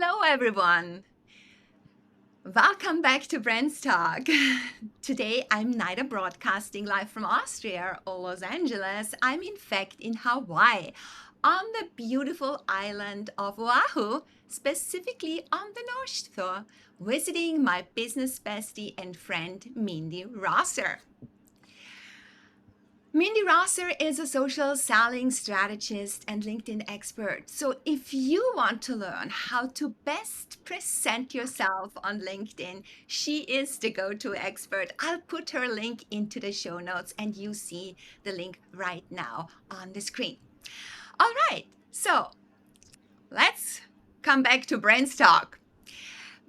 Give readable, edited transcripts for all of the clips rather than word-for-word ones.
Hello, everyone. Welcome back to BrandsTalk. Today, I'm neither broadcasting live from Austria or Los Angeles. I'm in fact in Hawaii, on the beautiful island of Oahu, specifically on the North Shore, visiting my business bestie and friend, Mindy Rosser. Mindy Rosser is a social selling strategist and LinkedIn expert. So, if you want to learn how to best present yourself on LinkedIn, she is the go to expert. I'll put her link into the show notes, and you see the link right now on the screen. All right, so let's come back to BrandsTalk.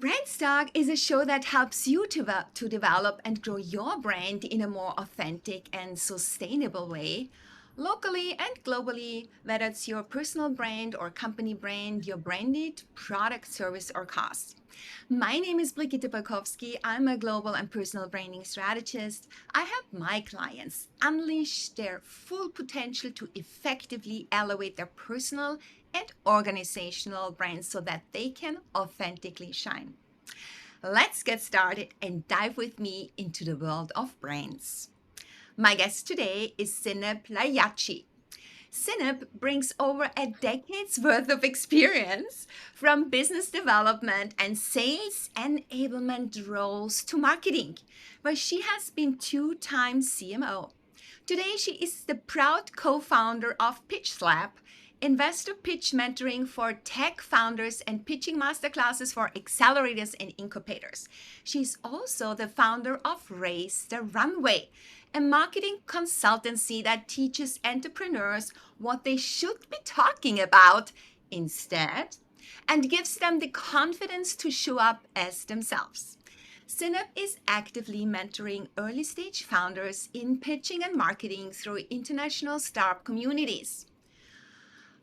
BrandsTalk is a show that helps you to develop and grow your brand in a more authentic and sustainable way, locally and globally, whether it's your personal brand or company brand, your branded product, service, or cost. My name is Brigitte Balkowski. I'm a global and personal branding strategist. I help my clients unleash their full potential to effectively elevate their personal and organizational brands so that they can authentically shine. Let's get started and dive with me into the world of brands. My guest today is Zineb Layachi. Zineb brings over a decade's worth of experience from business development and sales enablement roles to marketing, where she has been two-time CMO. Today, she is the proud co-founder of PitchSLAP, investor pitch mentoring for tech founders and pitching masterclasses for accelerators and incubators. She's also the founder of Raise the Runway, a marketing consultancy that teaches entrepreneurs what they should be talking about instead and gives them the confidence to show up as themselves. Zineb is actively mentoring early stage founders in pitching and marketing through international startup communities.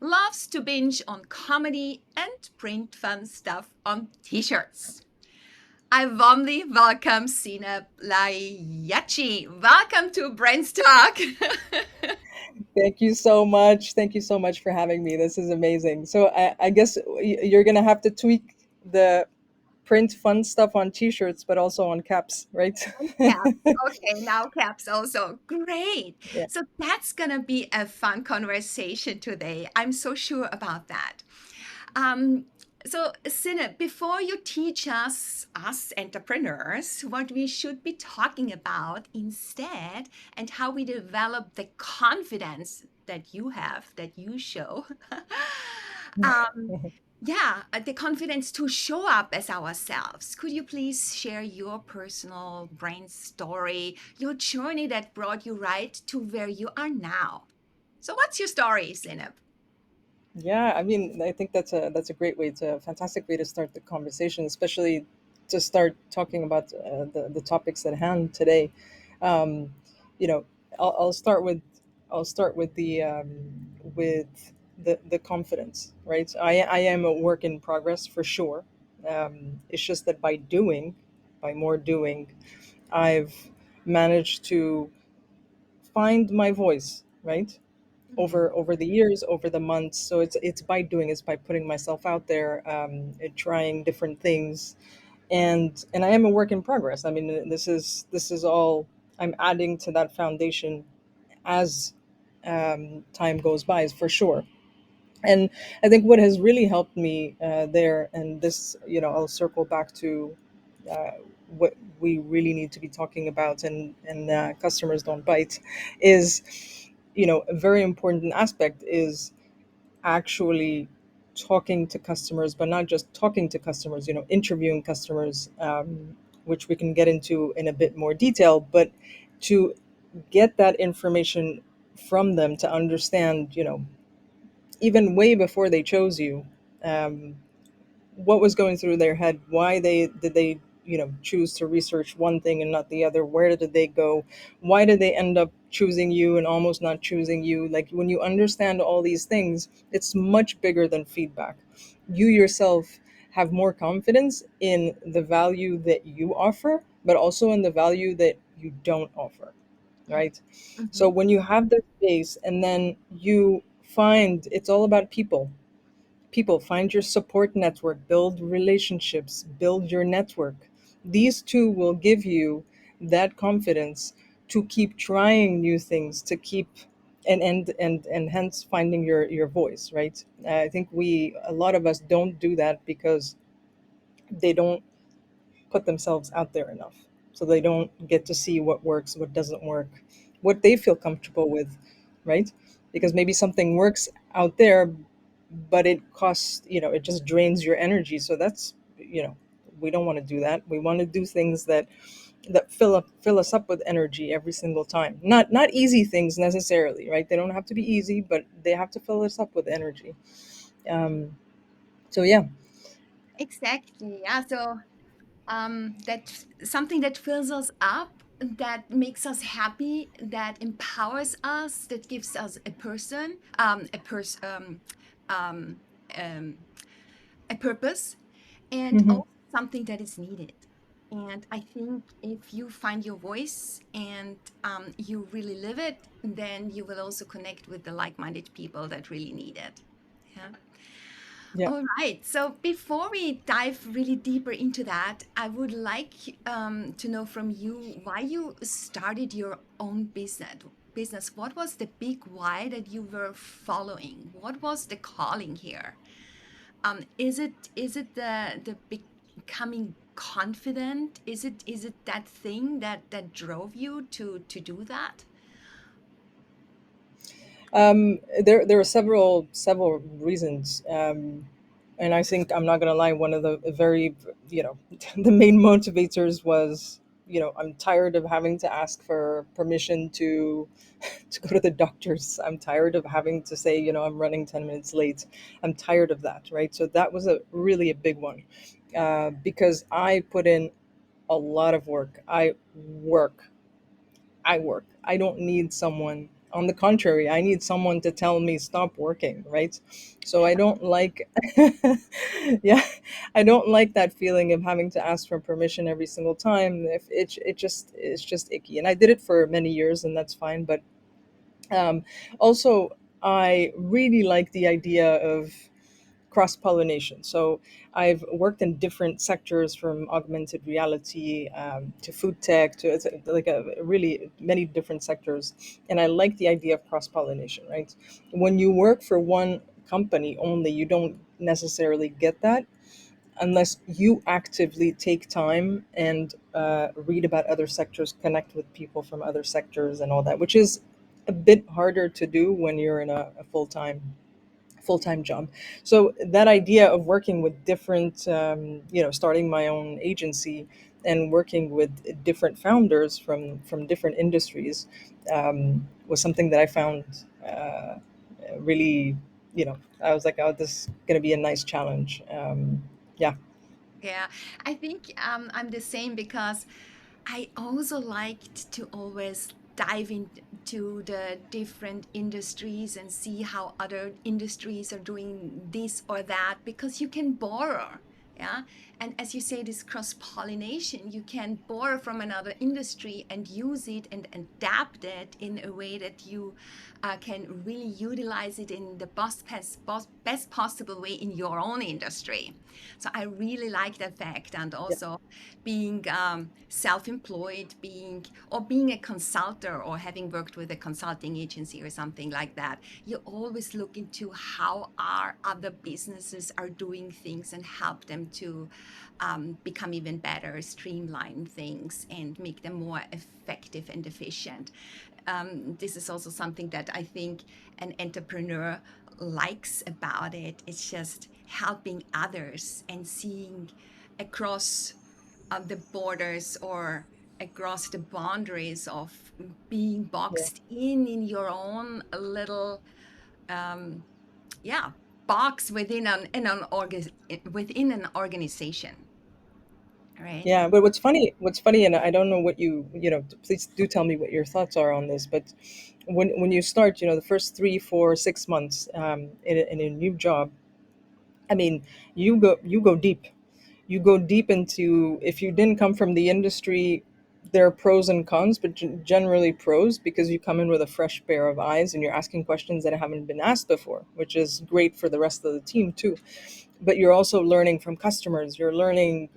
Loves to binge on comedy and print fun stuff on t shirts. I warmly welcome Zineb Layachi. Welcome to BrandsTalk. Thank you so much. Thank you so much for having me. This is amazing. So I guess you're gonna have to tweak the print fun stuff on t-shirts, but also on caps, right? And caps. Okay, now caps also. Great. Yeah. So that's going to be a fun conversation today. I'm so sure about that. Um, so, Sine, before you teach us entrepreneurs, what we should be talking about instead and how we develop the confidence that you have, that you show, um, yeah, the confidence to show up as ourselves. Could you please share your personal brain story, your journey that brought you right to where you are now? So, what's your story, Zineb? Yeah, I mean, I think that's a great way to fantastic way to start the conversation, especially to start talking about the topics at hand today. Um, you know, I'll start with with the confidence, right? I am a work in progress for sure. It's just that by more doing, I've managed to find my voice, right? Mhm. Over the years, over the months. So it's by doing, it's by putting myself out there, and trying different things, and I am a work in progress. I mean, this is all I'm adding to that foundation as time goes by, is for sure. And I think what has really helped me there, and this, I'll circle back to uh, what we really need to be talking about, and customers don't bite, is, a very important aspect is actually talking to customers, but not just talking to customers, interviewing customers, which we can get into in a bit more detail, but to get that information from them to understand, even way before they chose you, um, what was going through their head, why they choose to research one thing and not the other, where did they go, why did they end up choosing you and almost not choosing you. Like, when you understand all these things, it's much bigger than feedback. You yourself have more confidence in the value that you offer, but also in the value that you don't offer, right? So Mhm. when you have this base, and then you find it's all about people, people, find your support network, build relationships, build your network. These two will give you that confidence to keep trying new things, to keep and hence finding your voice, right? I think we a lot of us don't do that because they don't put themselves out there enough. So they don't get to see what works, what doesn't work, what they feel comfortable with, right? Because maybe something works out there, but it costs, it just drains your energy. So that's, we don't want to do that. We want to do things that fill us up with energy every single time. Not easy things necessarily, right? They don't have to be easy, but they have to fill us up with energy. Um, so yeah. Exactly. Yeah. So that something that fills us up, that makes us happy, that empowers us, that gives us um, um, a purpose, and Hmm. also something that is needed. And I think if you find your voice and you really live it, then you will also connect with the like-minded people that really need it. Yeah. Yeah. All right. So before we dive really deeper into that, I would like to know from you why you started your own business. Business. What was the big why that you were following? What was the calling here? Is it the becoming confident? Is it that thing that drove you to do that? There are several reasons, and I think I'm not gonna lie. One of the very, the main motivators was, I'm tired of having to ask for permission to go to the doctors. I'm tired of having to say, I'm running 10 minutes late. I'm tired of that, right? So that was a really a big one, because I put in a lot of work. Work I work. I don't need someone. On the contrary, I need someone to tell me stop working, right? So I don't like, yeah, I don't like that feeling of having to ask for permission every single time. If it's just icky, and I did it for many years, and that's fine. But also, I really like the idea of cross pollination. So I've worked in different sectors, from augmented reality, to food tech, to it's like a really many different sectors, and I like the idea of cross pollination. Right, when you work for one company only, you don't necessarily get that unless you actively take time and read about other sectors, connect with people from other sectors, and all that, which is a bit harder to do when you're in a full-time job. So that idea of working with different, starting my own agency and working with different founders from different industries, was something that I found really, I was like, oh, this is going to be a nice challenge. Yeah. Yeah, I think I'm the same because I also liked to always dive into the different industries and see how other industries are doing this or that, because you can borrow. Yeah. And as you say, this cross pollination, you can borrow from another industry and use it and adapt it in a way that you can really utilize it in the best possible way in your own industry. So I really like that fact. And Yeah. also being self-employed, being a consultant, or having worked with a consulting agency or something like that, you always look into how our other businesses are doing things and help them to become even better, streamline things, and make them more effective and efficient. This is also something that I think an entrepreneur likes about it. It's just helping others and seeing across the borders, or across the boundaries of being Yeah. boxed in your own little um, yeah, box within within an organization, right? Yeah, but what's funny, and I don't know what please do tell me what your thoughts are on this. But when you start, the first 3, 4, 6 months, in a new job, I mean, you go deep. You go deep into, if you didn't come from the industry, there are pros and cons, but generally pros, because you come in with a fresh pair of eyes and you're asking questions that haven't been asked before, which is great for the rest of the team too. But you're also learning from customers. You're learning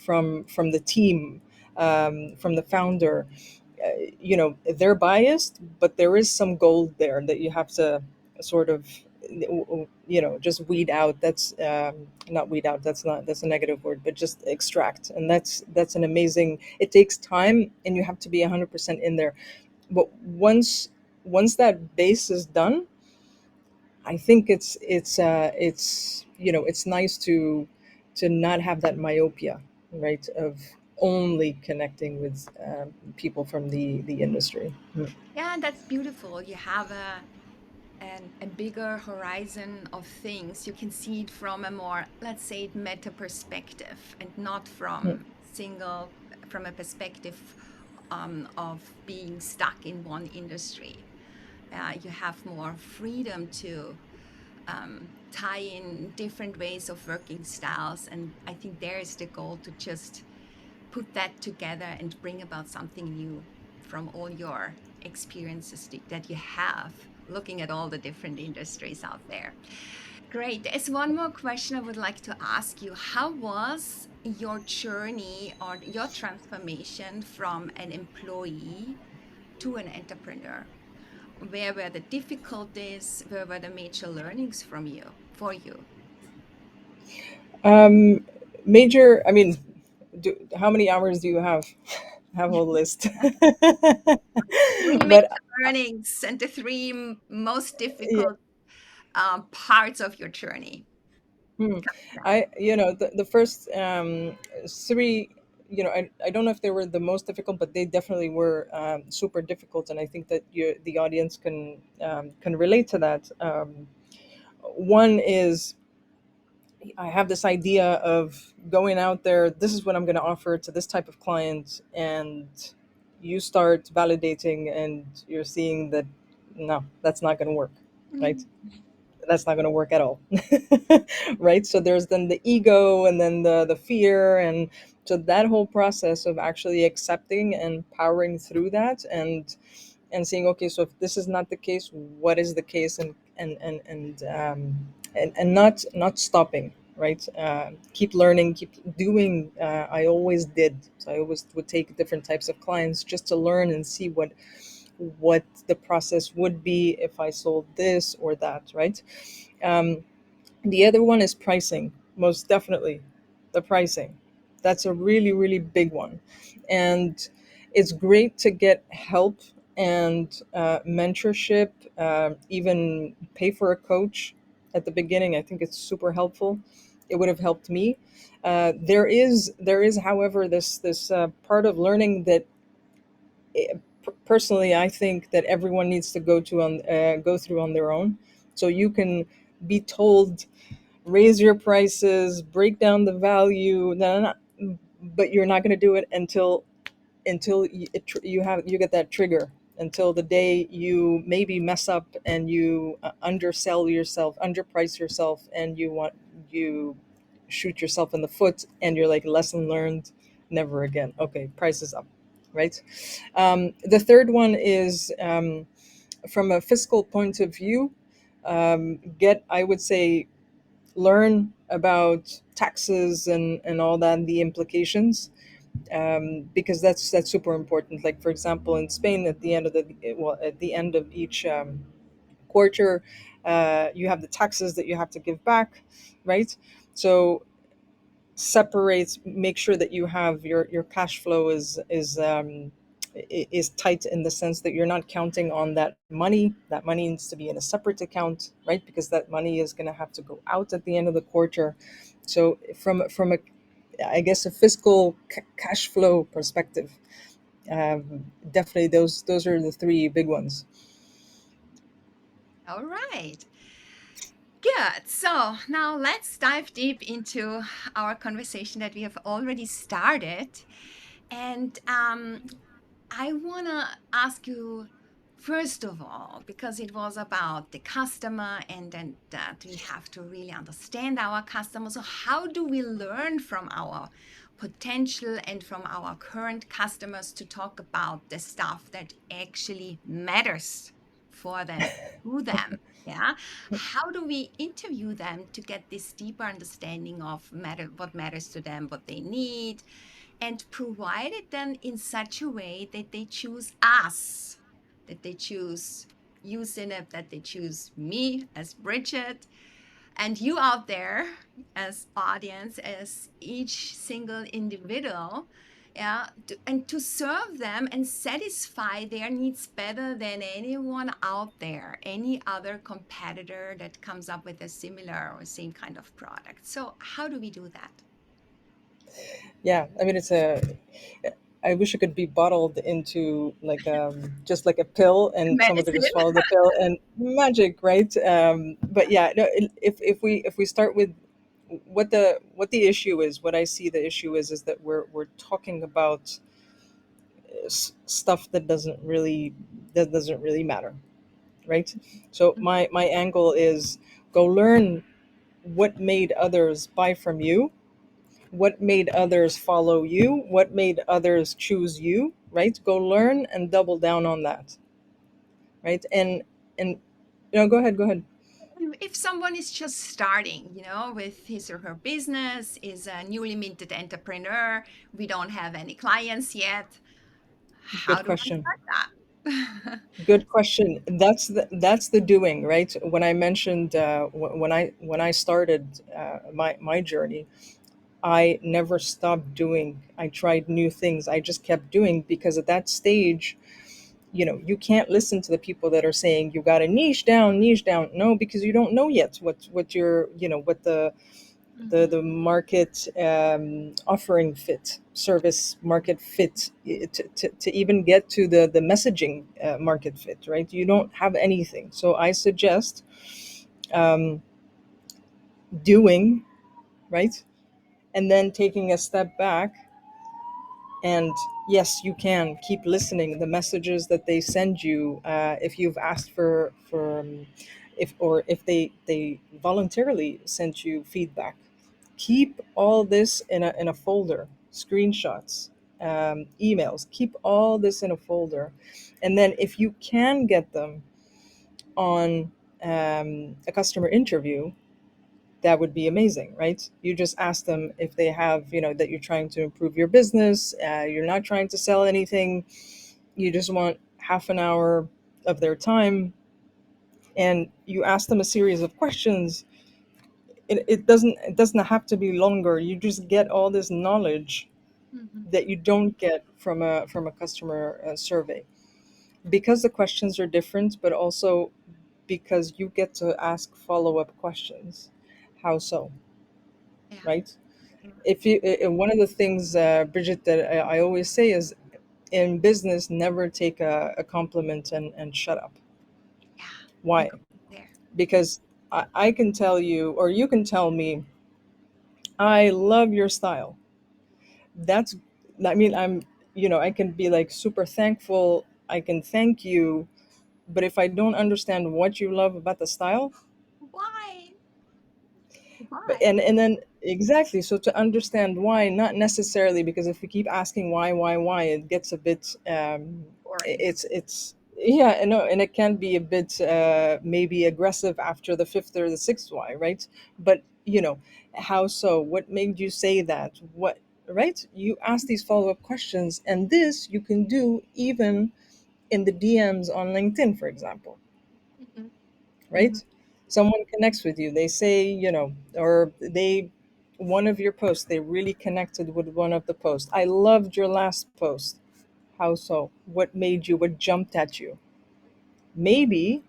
from the team, from the founder. They're biased, but there is some gold there that you have to sort of just weed out. That's not weed out, that's a negative word, but just extract. And that's an amazing, it takes time, and you have to be 100% in there. But once that base is done, I think it's nice to not have that myopia, right, of only connecting with people from the industry. Yeah, and that's beautiful. You have a bigger horizon of things. You can see it from a more, let's say, it meta perspective, and not from a perspective of being stuck in one industry. You have more freedom to tie in different ways of working styles. And I think there is the goal, to just put that together and bring about something new from all your experiences that you have looking at all the different industries out there. Great. There's one more question I would like to ask you. How was your journey or your transformation from an employee to an entrepreneur? Where were the difficulties? Where were the major learnings for you? Um, Major, I mean, how many hours do you have? Have a list. Three But major learnings and the three most yeah, difficult parts of your journey. hmm. The first three, I don't know if they were the most difficult, but they definitely were super difficult, and I think that the audience can relate to that. One is, I have this idea of going out there. This is what I'm going to offer to this type of client, and you start validating, and you're seeing that no, that's not going to work, right? Mhm. That's not going to work at all. Right? So there's then the ego, and then the fear, and so that whole process of actually accepting and powering through that, and seeing, okay, so if this is not the case, what is the case? And not stopping, right? Keep learning, keep doing. I always did. So I always would take different types of clients just to learn and see what the process would be if I sold this or that, right? um, the other one is pricing, most definitely. The pricing, that's a really, really big one. And it's great to get help and mentorship, even pay for a coach at the beginning. I think it's super helpful. It would have helped me. There is, however, this part of learning that, personally, I think that everyone needs to go through on their own. So you can be told, raise your prices, break down the value, no, no, no, but you're not going to do it until you get that trigger, until the day you maybe mess up and you undersell yourself, underprice yourself, and you shoot yourself in the foot, and you're like, lesson learned, never again. Okay, price is up, right? The third one is, from a fiscal point of view, get, I would say, learn about taxes and all that, and the implications, because that's super important. Like, for example, in Spain, at the end of each quarter, you have the taxes that you have to give back, right? So separates, make sure that you have your cash flow is tight, in the sense that you're not counting on that money needs to be in a separate account, right? Because that money is going to have to go out at the end of the quarter. So from a, I guess, a fiscal cash flow perspective, definitely those are the three big ones. All right. Good. So now let's dive deep into our conversation that we have already started. And I want to ask you First of all, because it was about the customer and then that we have to really understand our customer. So, how do we learn from our potential and from our current customers to talk about the stuff that actually matters for them, to them? Yeah. How do we interview them to get this deeper understanding of what matters to them, what they need, and provide it then in such a way that they choose us, that they choose you, Zineb, that they choose me as Bridget, and you out there as audience, as each single individual, yeah, and to serve them and satisfy their needs better than anyone out there, any other competitor that comes up with a similar or same kind of product. So how do we do that? Yeah, I mean, it's a. I wish it could be bottled into like just like a pill, and someone could Medicine. just swallow the pill and magic, right? But yeah, no, if we start with what the issue is, what I see the issue is that we're talking about stuff that doesn't really matter, right? So my angle is go learn what made others buy from you, what made others follow you, what made others choose you, right? Go learn and double down on that, right? And go ahead. If someone is just starting, with his or her business, is a newly minted entrepreneur, we don't have any clients yet, how Good do I question. start that? Good question. That's the doing, right? When I mentioned when I started my journey, I never stopped doing. I tried new things. I just kept doing because at that stage, you can't listen to the people that are saying you got to niche down. No, because you don't know yet what your what the Mhm, the market offering fit, service market fit, to even get to the messaging market fit, right? You don't have anything. So I suggest um, doing, right, and then taking a step back. And yes, you can keep listening the messages that they send you, if you've asked for if they voluntarily sent you feedback. Keep all this in a folder, screenshots, emails. Keep all this in a folder, and then if you can get them on a customer interview, that would be amazing, right? You just ask them if they have, that you're trying to improve your business, you're not trying to sell anything, you just want half an hour of their time, and you ask them a series of questions. It doesn't have to be longer. You just get all this knowledge mhm. that you don't get from a customer survey, because the questions are different, but also because you get to ask follow-up questions. How so, Yeah, right? yeah, If you one of the things, Bridget, that I always say is, in business, never take a compliment and shut up. yeah. I Why? go there. Because I can tell you, or you can tell me, I love your style. That's, I mean, I can be like super thankful, I can thank you, but if I don't understand what you love about the style. Why? But Why? and then exactly, so to understand why, not necessarily, because if we keep asking why, it gets a bit Boring. it's yeah, and no, and it can be a bit maybe aggressive after the fifth or the sixth why, right? But how so, what made you say that, what, right? You ask these follow-up questions, and this you can do even in the DMs on LinkedIn, for example, Mhm, mhm. right? Someone connects with you. They say, or one of your posts, they really connected with one of the posts. I loved your last post. How so? What made you? What jumped at you? Maybe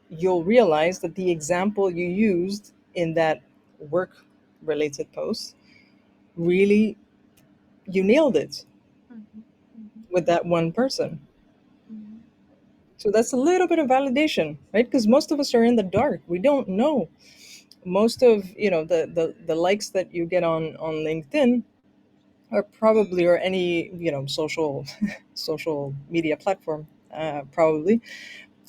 you'll realize that the example you used in that work related post, really, you nailed it Mhm, mhm, with that one person. mhm. So that's a little bit of validation, right? Because most of us are in the dark. We don't know. Most of the likes that you get on LinkedIn are probably, or any social social media platform, probably,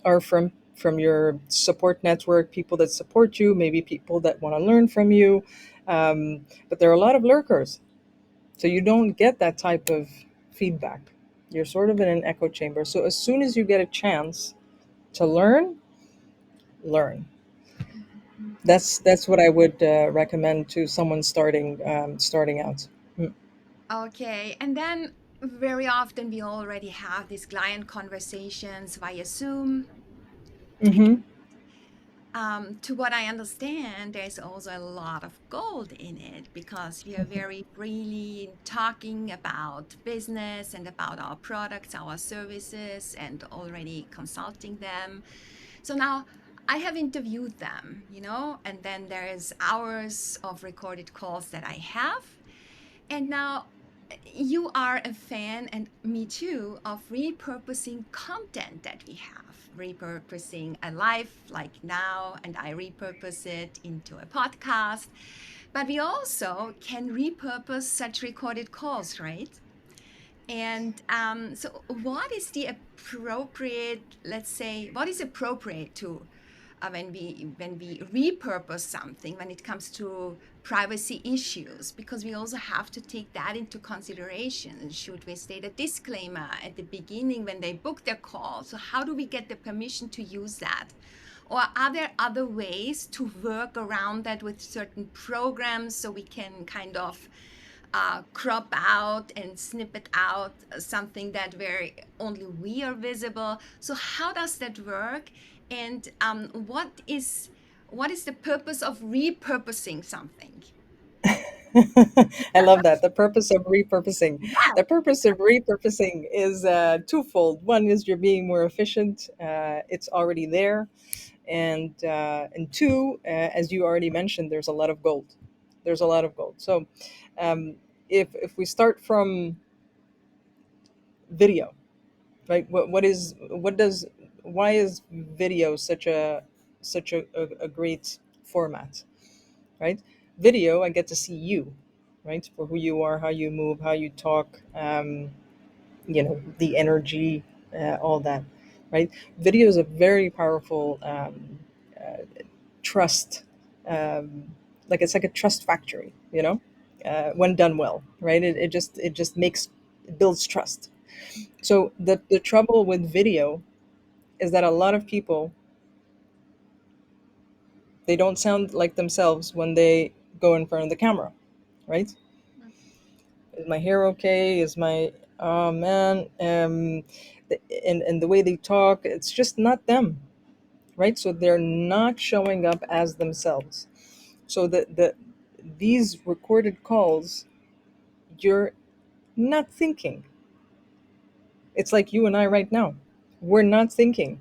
or from your support network, people that support you, maybe people that want to learn from you. But there are a lot of lurkers, so you don't get that type of feedback. You're sort of in an echo chamber. So as soon as you get a chance to learn, learn. Mhm. That's what I would recommend to someone starting out. Mm. Okay, and then very often we already have these client conversations via Zoom. Mm-hmm. To what I understand, there's also a lot of gold in it because we are very freely talking about business and about our products, our services, and already consulting them. So now I have interviewed them, and then there's hours of recorded calls that I have. And now you are a fan, and me too, of repurposing content that we have, repurposing a life like now, and I repurpose it into a podcast. But we also can repurpose such recorded calls, right? And so, what is the appropriate, let's say, what is appropriate to when we repurpose something when it comes to privacy issues? Because we also have to take that into consideration. Should we state a disclaimer at the beginning when they book their call? So, how do we get the permission to use that? Or are there other ways to work around that with certain programs so we can kind of crop out and snippet out something that where only we are visible? So how does that work? And what is the purpose of repurposing something? I love that. The purpose of repurposing. Yeah. The purpose of repurposing is twofold. One is you're being more efficient. It's already there, and two, as you already mentioned, there's a lot of gold. There's a lot of gold. So, um, if we start from video, right? What does why is video such a great format, right? Video, I get to see you, right, for who you are, how you move, how you talk, the energy, all that, right? Video is a very powerful trust, um, like it's like a trust factory, when done well, right? It just makes it builds trust. So the trouble with video is that a lot of people, they don't sound like themselves when they go in front of the camera, right? Is my hair okay? Is my oh man, and the way they talk, it's just not them, right? So they're not showing up as themselves. So these recorded calls, you're not thinking. It's like you and I right now. We're not thinking.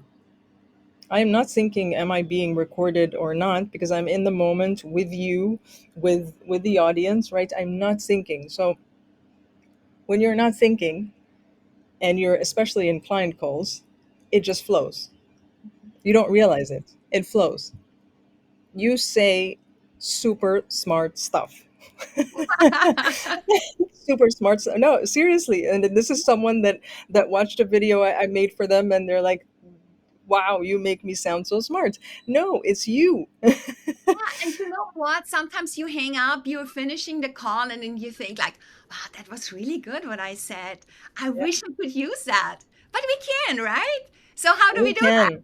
I am not thinking, am I being recorded or not? Because I'm in the moment with you, with the audience, right? I'm not thinking. So when you're not thinking, and you're especially in client calls, it just flows. You don't realize it. It flows. You say super smart stuff. Super smart stuff. No, seriously. And this is someone that watched a video I made for them, and they're like, "Wow, you make me sound so smart." No, it's you. Yeah, and you know what? Sometimes you hang up, you're finishing the call, and then you think like, "Wow, that was really good what I said. I Yeah, wish I could use that." But we can, right? So how do we we do can.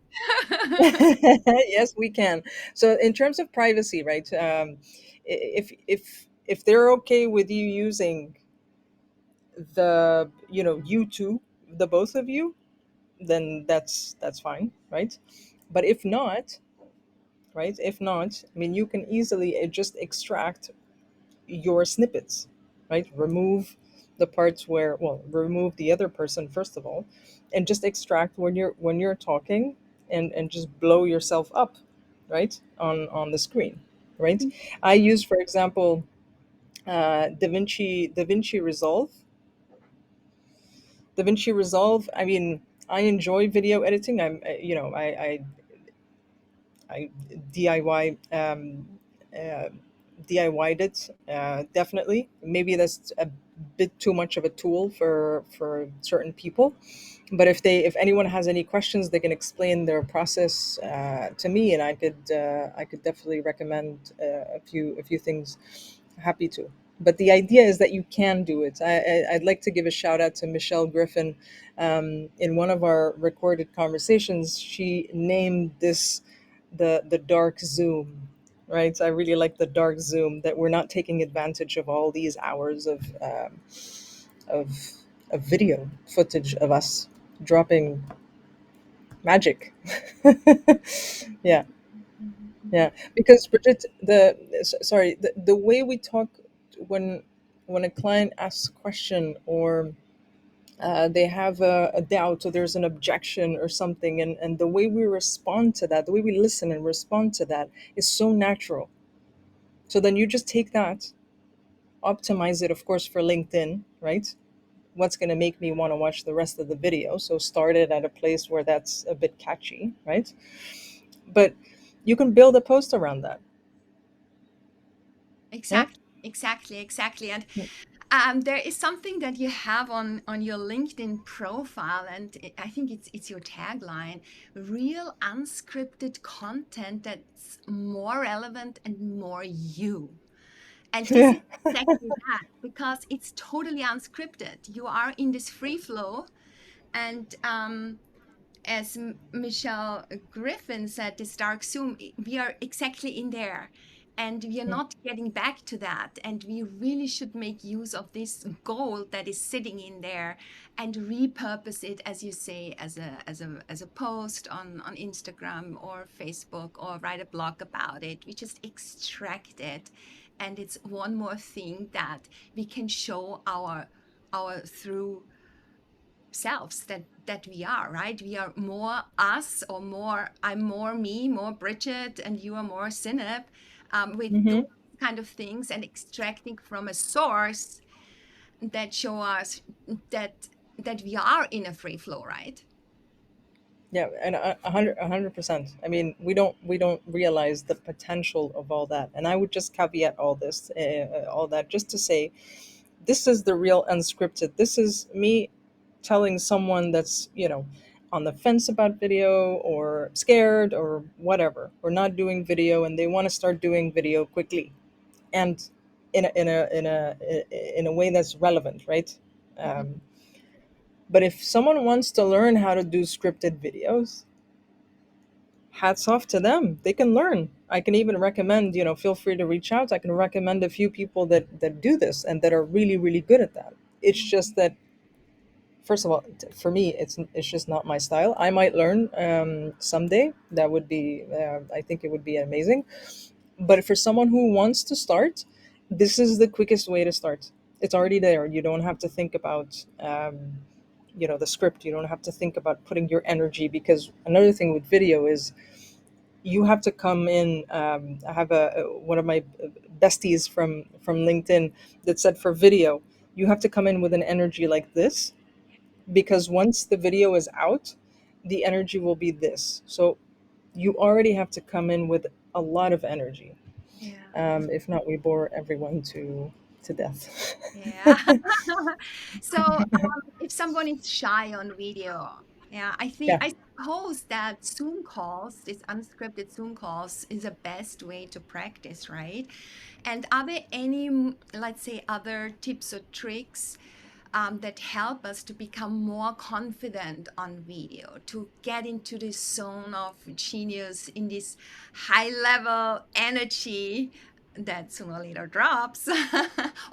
that? Yes, we can. So in terms of privacy, right? If they're okay with you using you two, the both of you, then that's fine, right? But if not, right? If not, I mean, you can easily just extract your snippets, right? The parts where, well, remove the other person first of all, and just extract when you're talking, and just blow yourself up, right, on the screen, right? I use, for example, DaVinci Resolve. DaVinci Resolve. I mean, I enjoy video editing. I DIY DIY'd it, definitely. Maybe that's a bit too much of a tool for certain people. But if anyone has any questions, they can explain their process to me, and I could definitely recommend a few things. Happy to. But the idea is that you can do it. I'd like to give a shout out to Michelle Griffin. In one of our recorded conversations, she named this the dark zoom. Right, I really like the dark zoom, that we're not taking advantage of all these hours of of video footage of us dropping magic. Yeah, yeah. Because Bridget, sorry, the way we talk when when a client asks a question, or they have a doubt, or there's an objection or something, and the way we respond to that, the way we listen and respond to that is so natural. So then you just take that, optimize it, of course, for LinkedIn, right? What's going to make me want to watch the rest of the video? So start it at a place where that's a bit catchy, right? But you can build a post around that. Yeah. Exactly. And there is something that you have on your LinkedIn profile, and I think it's your tagline: real unscripted content that's more relevant and more you. And this is Yeah. exactly that, because it's totally unscripted. You are in this free flow, and as Michelle Griffin said, this dark zoom, we are exactly in there. And we are not getting back to that. And we really should make use of this gold that is sitting in there and repurpose it, as you say, as a post on Instagram or Facebook, or write a blog about it. We just extract it. And it's one more thing that we can show our through selves that we are, right? We are more us, or more, I'm more me, more Bridget, and you are more Zineb, with those Hmm. kind of things, and extracting from a source that show us that that we are in a free flow, right? Yeah, and 100%. I mean, we don't realize the potential of all that. And I would just caveat all that, just to say, this is the real unscripted. This is me telling someone that's, on the fence about video, or scared, or whatever, or not doing video, and they want to start doing video quickly, and in a way that's relevant, right? Mhm. um, but if someone wants to learn how to do scripted videos, hats off to them. They can learn. I can even recommend, feel free to reach out. I can recommend a few people that do this and that are really, really good at that. It's just that, first of all, for me, it's just not my style. I might learn someday. That would be, I think it would be amazing. But for someone who wants to start, this is the quickest way to start. It's already there. You don't have to think about, the script. You don't have to think about putting your energy, because another thing with video is you have to come in. I have one of my besties from LinkedIn that said, for video, you have to come in with an energy like this, because once the video is out, the energy will be this. So you already have to come in with a lot of energy. Yeah. If not, we bore everyone to death. Yeah. So, if someone is shy on video, yeah, Yeah. I suppose that Zoom calls, this unscripted Zoom calls, is the best way to practice, right? And are there any, let's say, other tips or tricks that help us to become more confident on video, to get into this zone of genius, in this high level energy that sooner or later drops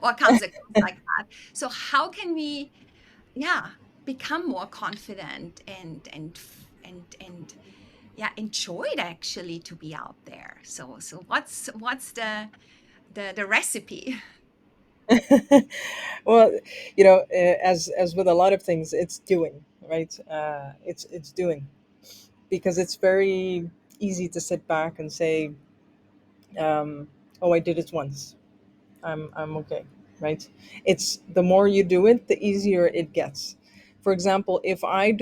or comes across like that? So how can we, yeah, become more confident and yeah, enjoy it actually to be out there? So what's the recipe? Well, as with a lot of things, it's doing, right. It's doing, because it's very easy to sit back and say, "Oh, I did it once. I'm okay." Right. It's the more you do it, the easier it gets. For example, if I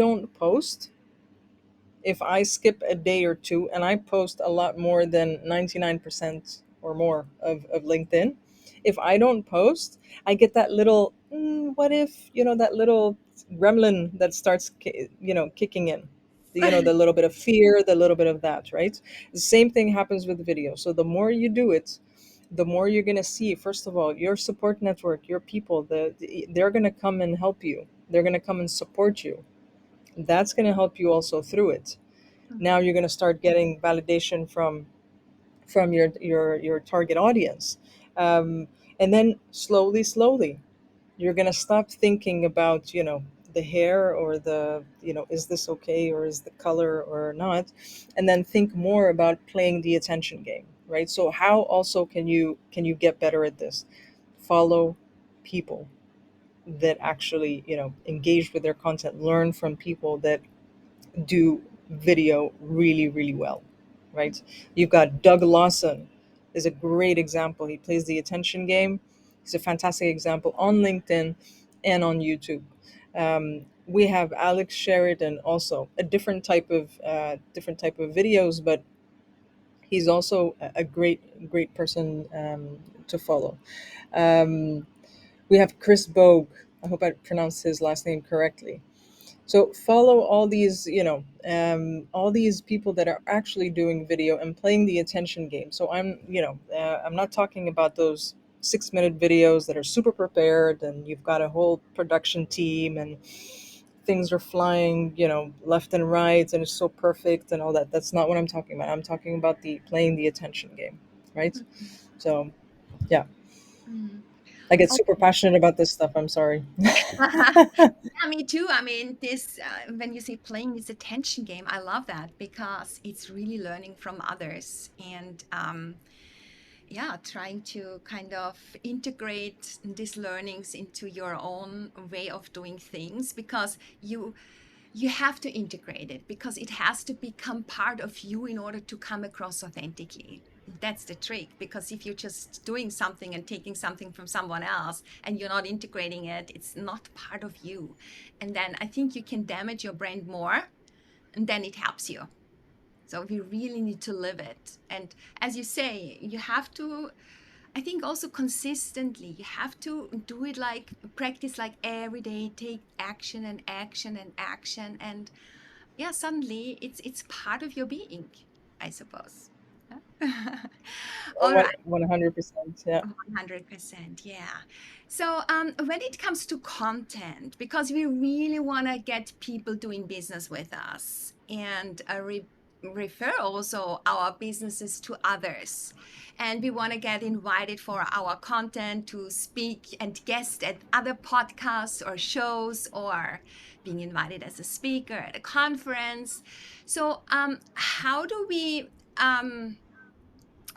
skip a day or two, and I post a lot more than 99% or more of LinkedIn, If I don't post, I get that little what if, that little gremlin that starts kicking in, the little bit of fear, the little bit of that, right? The same thing happens with video. So the more you do it, the more you're going to see, first of all, your support network, your people, they're going to come and help you, they're going to come and support you. That's going to help you also through it. Now Mhm. you're going to start getting validation from your target audience. um, and then slowly you're going to stop thinking about the hair, or the is this okay, or is the color or not, and then think more about playing the attention game, right? So how also can you get better at this? Follow people that actually engage with their content, learn from people that do video really, really well, right? You've got Doug Lawson is a great example. He plays the attention game. He's a fantastic example on LinkedIn and on YouTube. We have Alex Sheridan, also a different type of videos, but he's also a great person to follow. Um, we have Chris Bogue. I hope I pronounced his last name correctly. So follow all these people that are actually doing video and playing the attention game. So I'm not talking about those 6-minute videos that are super prepared and you've got a whole production team and things are flying, left and right, and it's so perfect and all that. That's not what I'm talking about. I'm talking about the playing the attention game, right? Mhm. So yeah, Mhm. I get super Okay. passionate about this stuff. I'm sorry. Yeah, me too. I mean, this when you say playing this attention game, I love that because it's really learning from others and yeah, trying to kind of integrate these learnings into your own way of doing things because you have to integrate it because it has to become part of you in order to come across authentically. That's the trick because if you're just doing something and taking something from someone else and you're not integrating it, it's not part of you. And then I think you can damage your brand more and then it helps you. So we really need to live it. And as you say, you have to, I think also consistently, you have to do it like practice like every day, take action and action and action. And yeah, suddenly it's part of your being, I suppose. Yeah. All One right. 100%. Yeah. 100%. Yeah. So, when it comes to content, because we really want to get people doing business with us and refer also our businesses to others, and we want to get invited for our content to speak and guest at other podcasts or shows or being invited as a speaker at a conference. So, how do we?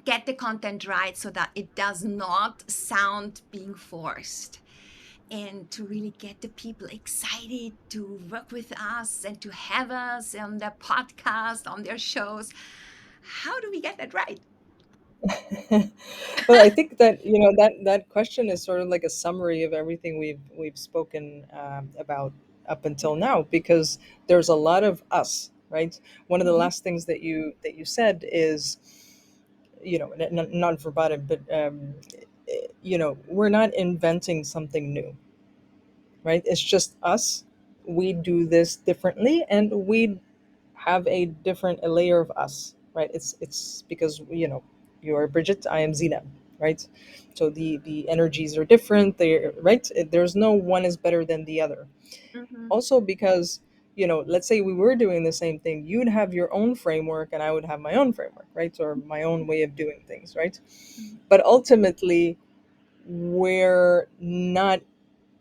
Get the content right so that it does not sound being forced and to really get the people excited to work with us and to have us on their podcast, on their shows. How do we get that right? Well, I think that that question is sort of like a summary of everything we've spoken about up until now, because there's a lot of us, right? One of the Mhm, last things that you said is, not verbatim, but we're not inventing something new, right? It's just us. We do this differently, and we have a layer of us, right? It's because you are Bridget, I am Zineb, right? So the energies are different. They right. There's no one is better than the other. mhm, Also because let's say we were doing the same thing, you'd have your own framework and I would have my own framework, right? Or my own way of doing things, right? mhm, But ultimately, we're not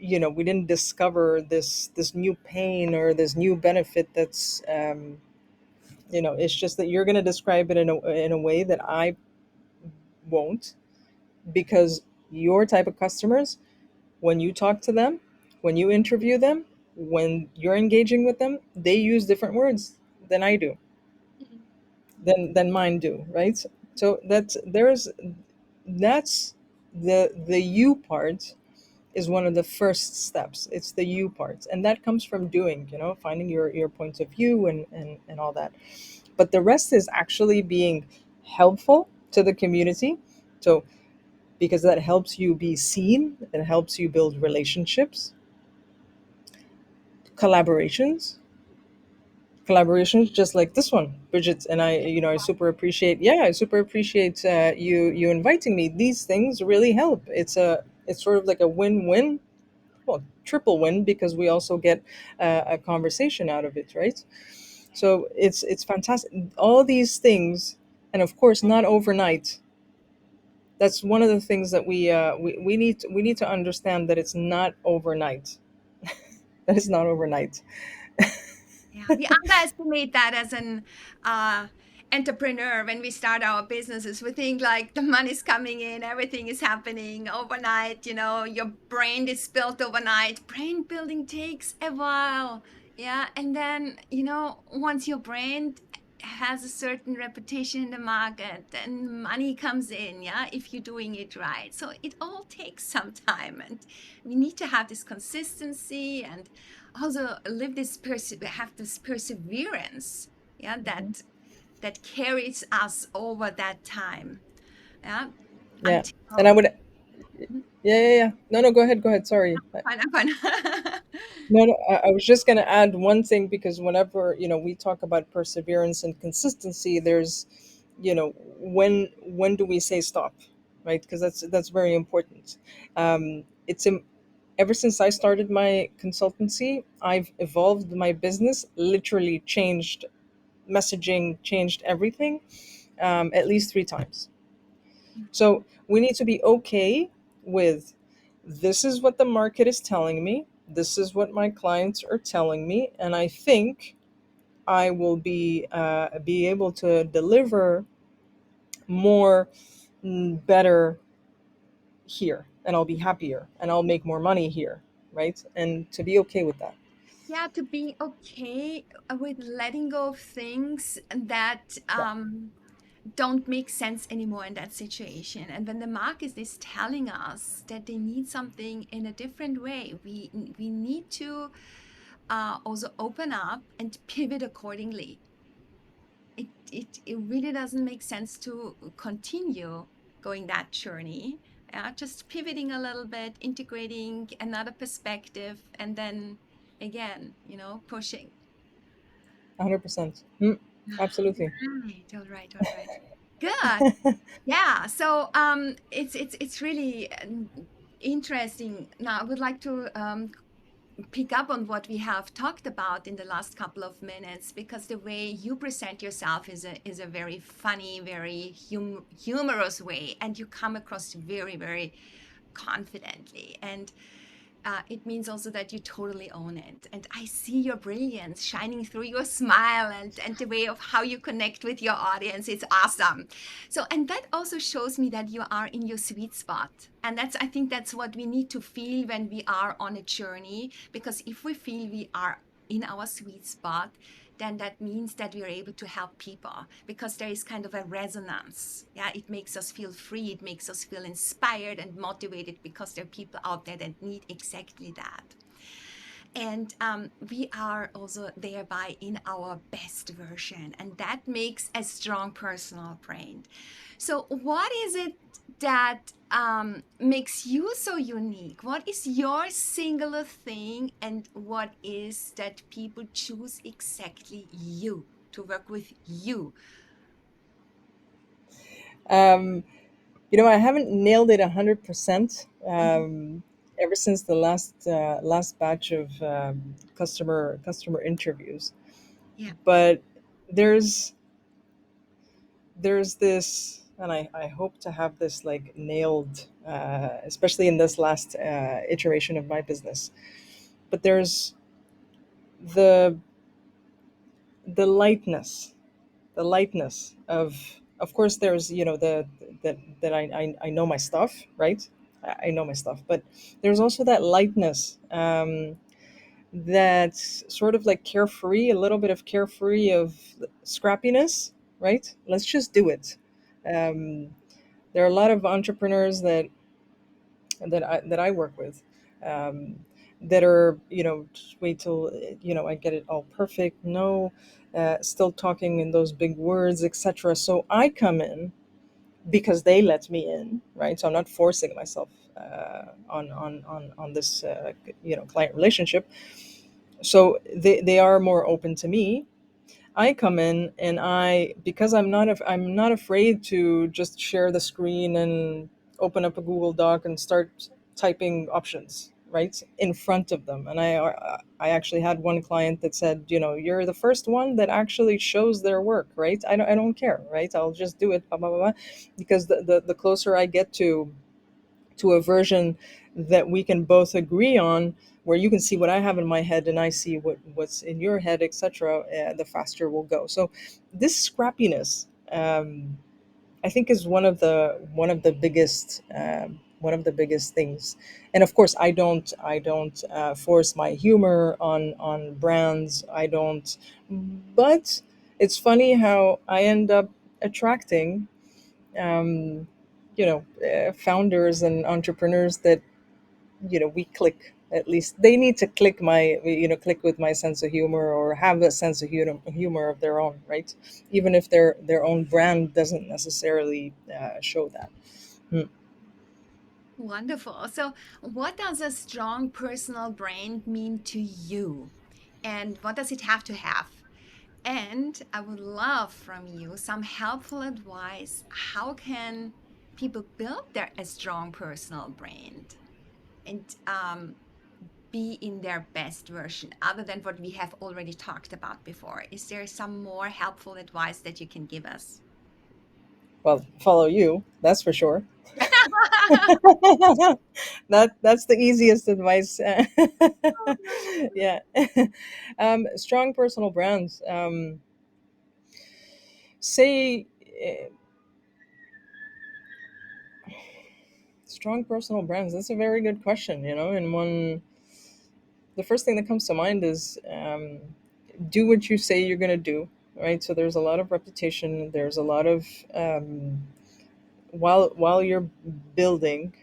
we didn't discover this new pain or this new benefit that's it's just that you're going to describe it in a way that I won't, because your type of customers, when you talk to them, when you interview them, when you're engaging with them, they use different words than I do, mhm, than mine do, right? So that's the you part is one of the first steps. It's the you part, and that comes from doing, finding your points of view and all that. But the rest is actually being helpful to the community. So because that helps you be seen, it helps you build relationships, collaborations, collaborations just like this one, Bridget and I. I super appreciate, yeah, I super appreciate you inviting me. These things really help. It's sort of like a win-win, well, triple win, because we also get a conversation out of it, right? So it's fantastic, all these things. And of course, not overnight. That's one of the things that we need to understand, that it's not overnight. That is not overnight. Yeah, we underestimate that as an uh, entrepreneur when we start our businesses. We think like the money's coming in, everything is happening overnight. Your brain is built overnight. Brain building takes a while. Yeah, and then once your brain has a certain reputation in the market, then money comes in. Yeah, if you're doing it right. So it all takes some time, and we need to have this consistency and also live have this perseverance, yeah, that carries us over that time, yeah, Yeah. And I until would, yeah, yeah, yeah. No, no, go ahead. Sorry. fine, fine. No, no, I was just going to add one thing, because whenever, we talk about perseverance and consistency, there's, when do we say stop, right? Because that's very important. Ever since I started my consultancy, I've evolved my business, literally changed messaging, changed everything, at least 3 times. So we need to be okay with, this is what the market is telling me, this is what my clients are telling me, and I think I will be able to deliver more, better here, and I'll be happier, and I'll make more money here, right? And to be okay with that. Yeah, to be okay with letting go of things that Yeah, don't make sense anymore in that situation. And when the market is telling us that they need something in a different way, we need to also open up and pivot accordingly. It really doesn't make sense to continue going that journey. Just pivoting a little bit, integrating another perspective, and then again, pushing. 100%. Absolutely. Right, all right, all right. Good. Yeah. So it's really interesting. Now I would like to pick up on what we have talked about in the last couple of minutes, because the way you present yourself is a very funny, very humorous way, and you come across very, very confidently. And it means also that you totally own it. And I see your brilliance shining through your smile, and the way of how you connect with your audience. It's awesome. So, and that also shows me that you are in your sweet spot. And I think that's what we need to feel when we are on a journey. Because if we feel we are in our sweet spot, then that means that we are able to help people, because there is kind of a resonance. Yeah, it makes us feel free, it makes us feel inspired and motivated, because there are people out there that need exactly that. And we are also thereby in our best version, and that makes a strong personal brand. So what is it that makes you so unique? What is your singular thing, and what is that people choose exactly you to work with you? um, I haven't nailed it 100%, Mhm. ever since the last batch of customer interviews. Yeah. But there's there's this, and I hope to have this like nailed, especially in this last iteration of my business. But there's the the lightness, the lightness of course, there's, that I know my stuff, right? I know my stuff, but there's also that lightness, that's sort of like carefree, a little bit of carefree, of scrappiness, right? Let's just do it. um, there are a lot of entrepreneurs that I work with, um, that are, just wait till, I get it all perfect. No, still talking in those big words, etc. So I come in because they let me in, right? So I'm not forcing myself on this client relationship. So they are more open to me. I come in and because I'm not afraid to just share the screen and open up a Google Doc and start typing options right in front of them. And I actually had one client that said, you're the first one that actually shows their work, right? I don't care, right? I'll just do it, blah blah blah, blah. Because the closer I get to a version that we can both agree on, where you can see what I have in my head and I see what's in your head, etc., the faster we'll go. So this scrappiness, I think, is one of the biggest things. And of course, I don't force my humor on brands. I don't. But it's funny how I end up attracting founders and entrepreneurs that we click. At least they need to click with my sense of humor, or have a sense of humor of their own, right? Even if their own brand doesn't necessarily show that. Hmm. Wonderful. So, what does a strong personal brand mean to you? And what does it have to have? And I would love from you some helpful advice. How can people build a strong personal brand and be in their best version, other than what we have already talked about before? Is there some more helpful advice that you can give us? Well, follow you, that's for sure. That's the easiest advice. Yeah. Strong personal brands. Say Strong personal brands. That's a very good question. And the first thing that comes to mind is, do what you say you're going to do, right? So there's a lot of reputation. There's a lot of, while you're building,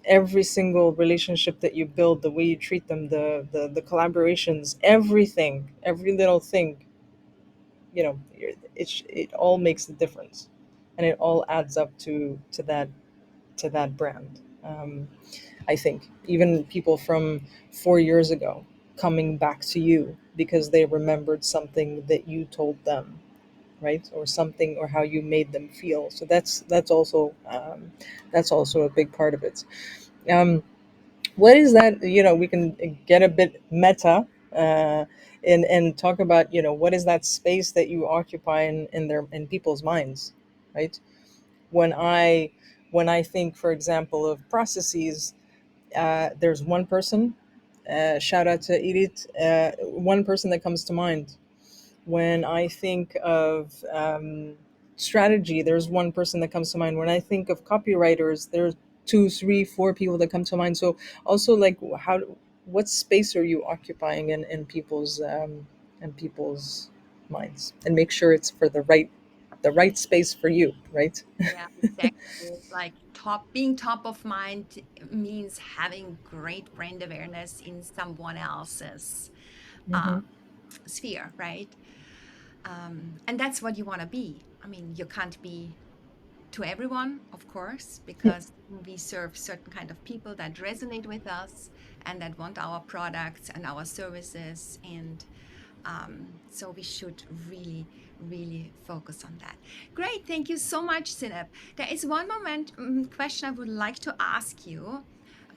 every single relationship that you build, the way you treat them, the collaborations, everything, every little thing, it all makes a difference, and it all adds up to that brand. I think even people from 4 years ago coming back to you because they remembered something that you told them, right? Or something, or how you made them feel. So that's also a big part of it. Um, what is that? We can get a bit meta, and talk about, what is that space that you occupy in people's minds, right? When I think, for example, of processes, there's one person, shout out to Edith, one person that comes to mind. When I think of strategy, there's one person that comes to mind. When I think of copywriters, there's two, three, four people that come to mind. So also, like, what space are you occupying in people's minds, and make sure it's for the right space for you, right? Yeah, exactly. Like being top of mind means having great brand awareness in someone else's Hmm. um, sphere, right? And that's what you want to be. I mean, you can't be to everyone, of course, because we serve certain kind of people that resonate with us and that want our products and our services. And so we should really, really focus on that. Great. Thank you so much, Zineb. There is one question I would like to ask you.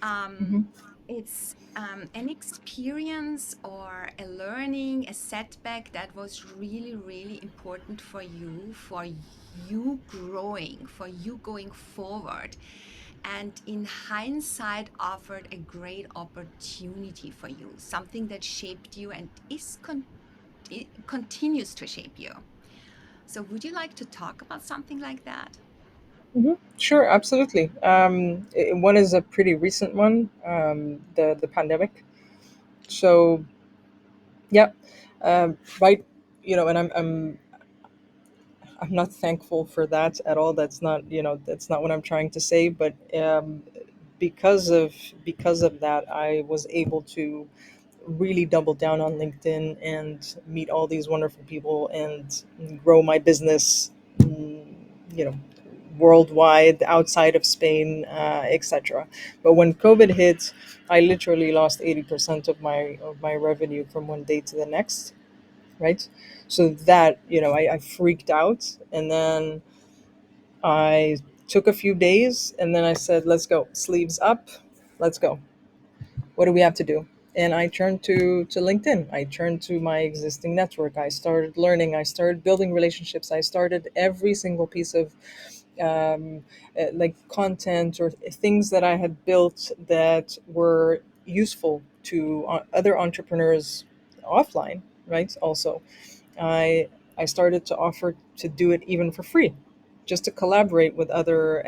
Hmm. Um, it's an experience or a learning, a setback that was really, really important for you growing, for you going forward, and in hindsight offered a great opportunity for you, something that shaped you and it continues to shape you. So, would you like to talk about something like that? Hmm. Sure, absolutely. One is a pretty recent one, the pandemic. So yeah, right. And I'm not thankful for that at all. That's not what I'm trying to say. But because of that, I was able to really double down on LinkedIn and meet all these wonderful people and grow my business. You know, worldwide, outside of Spain, etc. But when COVID hit, I literally lost 80% of my revenue from one day to the next, right? So that, I freaked out, and then I took a few days, and then I said, let's go, sleeves up, let's go. What do we have to do? And I turned to LinkedIn. I turned to my existing network. I started learning. I started building relationships. I started every single piece of like content or things that I had built that were useful to other entrepreneurs offline, right? Also, I I started to offer to do it even for free, just to collaborate with other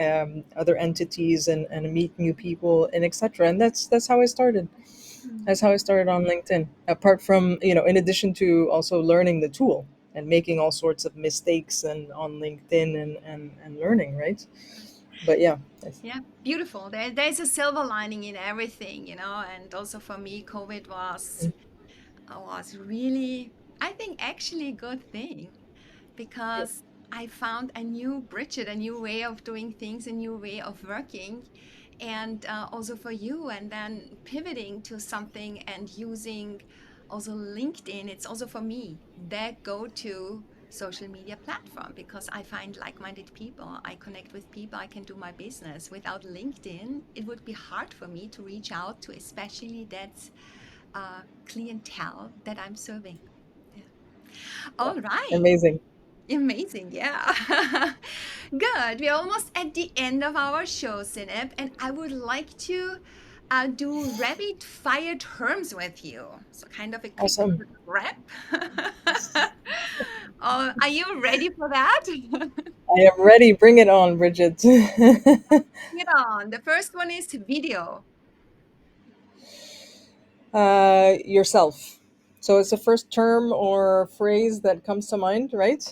entities and meet new people and etc. And that's how I started. Mm. That's how I started on LinkedIn. Apart from, in addition to also learning the tool and making all sorts of mistakes and on LinkedIn and learning, right? But yeah, Yeah, beautiful. There's a silver lining in everything, and also for me, COVID was really, I think, actually a good thing because I found a new Bridget, a new way of doing things, a new way of working, and also for you. And then pivoting to something and using also LinkedIn, it's also for me that go to social media platform because I find like minded people. I connect with people, I can do my business. Without LinkedIn, it would be hard for me to reach out to, especially that clientele that I'm serving. Yeah. yeah, All right. amazing. Amazing, yeah. Good. We're almost at the end of our show, Zineb, and I would like to do rapid fire terms with you. So, kind of a quick Awesome. rap. Are you ready for that? Bring I am ready. Bring it on, Bridget. it on. The first one is video. Yourself. So it's the first term or phrase that comes to mind, right?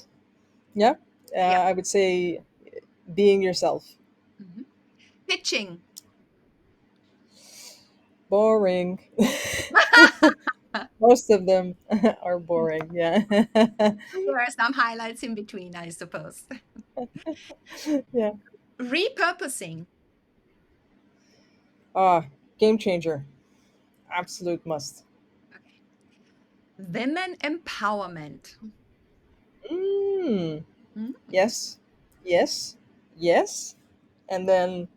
Yeah. Yep. I would say being yourself. Mhm. Pitching. Boring. Most of them are boring. Yeah. There are some highlights in between, I suppose. Yeah. Repurposing. Ah, game changer. Absolute must. Okay. Women empowerment. Mm, Mm, yes. Yes. Yes. And then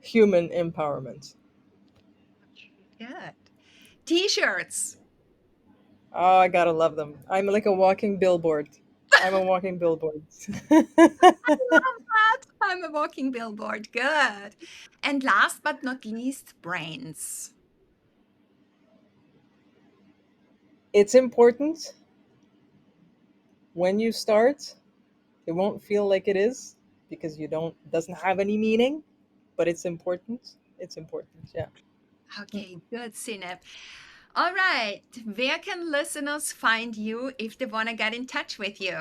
human empowerment. good. T-shirts. Oh, I gotta love them. I'm like a walking billboard. I'm a walking billboard. Love that. I'm a walking billboard. Good. And last but not least, brains. It's important when you start. It won't feel like it is because you don't doesn't have any meaning, but it's important. It's important. Yeah. Okay, good, Sineb. All right. Where can listeners find you if they want to get in touch with you?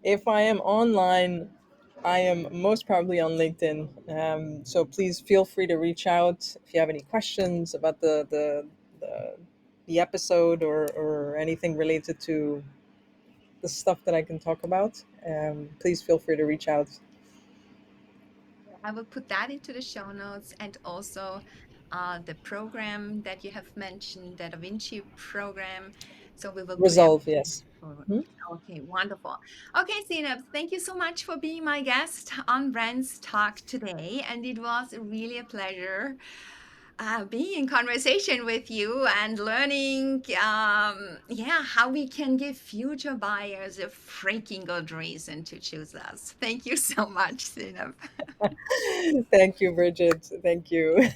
If I am online, I am most probably on LinkedIn. So please feel free to reach out if you have any questions about the, the episode or anything related to the stuff that I can talk about. Please feel free to reach out. I will put that into the show notes and also the program that you have mentioned, the Da Vinci program. So we will put Resolve, everything yes. forward. Hmm? Okay, wonderful. Okay, Zainab, thank you so much for being my guest on Brands Talk today. And it was really a pleasure being in conversation with you and learning, yeah, how we can give future buyers a freaking good reason to choose us. Thank you so much, Zainab. Thank you, Bridget. Thank you.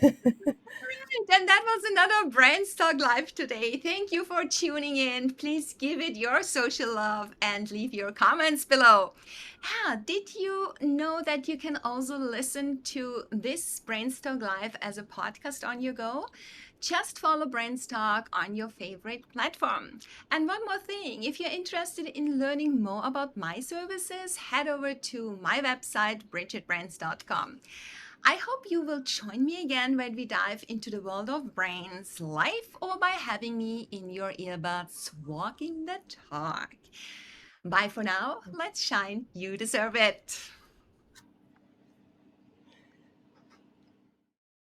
And that was another BrandsTalk Live today. Thank you for tuning in. Please give it your social love and leave your comments below. Did you know that you can also listen to this BrandsTalk Live as a podcast on your go? Just follow BrandsTalk on your favorite platform. And one more thing, if you're interested in learning more about my services, head over to my website, bridgetbrands.com. I hope you will join me again when we dive into the world of brains, live or by having me in your earbuds walking the talk. Bye for now. Let's shine. You deserve it.